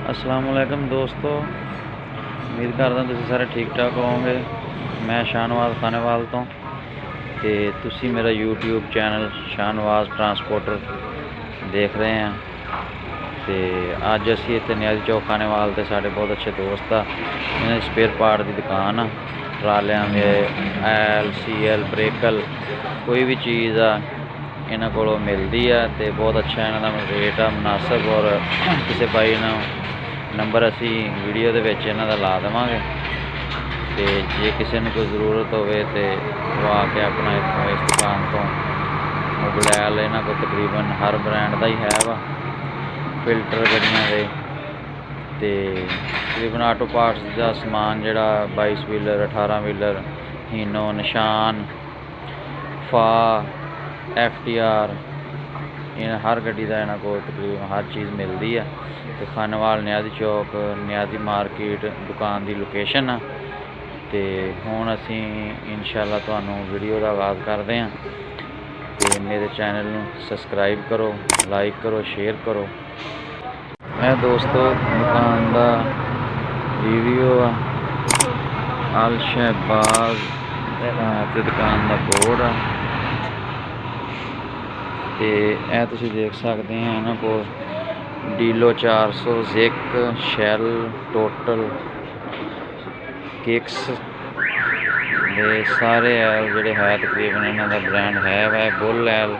अस्सलामुअलैकुम दोस्तों, उम्मीद करदा तुसीं सारे ठीक ठाक होवोगे। मैं शाहनवाज खानेवाल तो ते तुसीं मेरा यूट्यूब चैनल शाहनवाज ट्रांसपोर्टर देख रहे हैं। तो अज असी इत्थे न्याजी चौक खानेवाल ते साढ़े बहुत अच्छे दोस्त आ, इन्हां दी स्पेयर पार्ट की दुकान आ, ट्रालियां दे एल CL ब्रेकल कोई भी चीज़ आ इन्हां कोलों मिलदी है। तो बहुत अच्छा इन्हां दा रेट आ मुनासिब, और किसी भाई ने नंबर असी वीडियो दे विच इन्हां दा ला देवांगे। तो जे किसी ने कोई ज़रूरत होवे तो वो आके अपना इत्थों इस दुकान तो मोबाइल इन्हां को तकरीबन हर ब्रांड का ही है वा, फिल्टर गड्डियां दे ते तकरीबन आटो पार्ट्स का समान जिहड़ा 22 व्हीलर 18 व्हीलर हीनो निशान फा FTR इन हर गड्डी का इन्हां को तकरीबन हर चीज़ मिलती है। तो खानेवाल न्याजी चौक न्याजी मार्केट दुकान की लोकेशन आ। तो हुण असी इंशाअल्लाह तुहानूं वीडियो का आगाज़ करते हैं। तो मेरे चैनल नूं सबसक्राइब करो, लाइक करो, शेयर करो। मैं दोस्तों दुकान का रिव्यू अल शहबाज ते दुकान का बोर्ड आ। तो यह तुसीं देख सकते हैं इन्हां को डीलो 400 जिक शैल टोटल किक्स दे सारे एल जिहड़े है तकरीबन इन्हां दा ब्रांड है वै बुल एल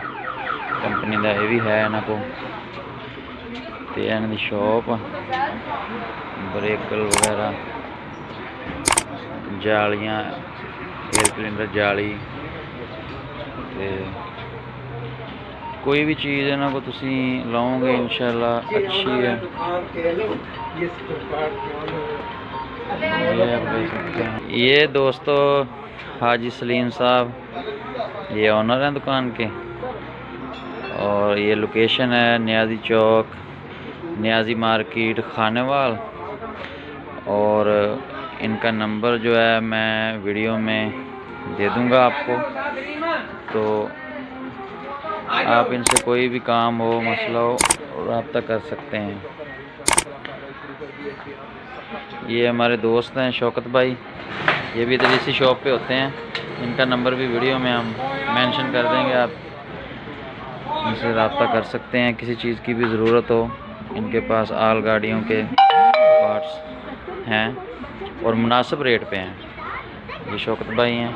कंपनी का यह भी है इन्हां को। तो इन्हां दी शॉप ब्रेकल वगैरह जालियां एयर क्लीनर जाली ते कोई भी चीज़ इन्हां को तुसी लाओगे इंशाअल्लाह अच्छी है। ये दोस्तों हाजी सलीम साहब ये ऑनर हैं दुकान के, और ये लोकेशन है न्याजी चौक न्याजी मार्केट खानेवाल। और इनका नंबर जो है मैं वीडियो में दे दूंगा आपको, तो आप इनसे कोई भी काम हो मसला हो रब्ता कर सकते हैं। ये हमारे दोस्त हैं शौकत भाई, ये भी इधर इसी शॉप पे होते हैं। इनका नंबर भी वीडियो में हम मेंशन कर देंगे, आप इनसे रब्ता कर सकते हैं। किसी चीज़ की भी ज़रूरत हो इनके पास आल गाड़ियों के पार्ट्स हैं और मुनासिब रेट पे हैं। ये शौकत भाई हैं।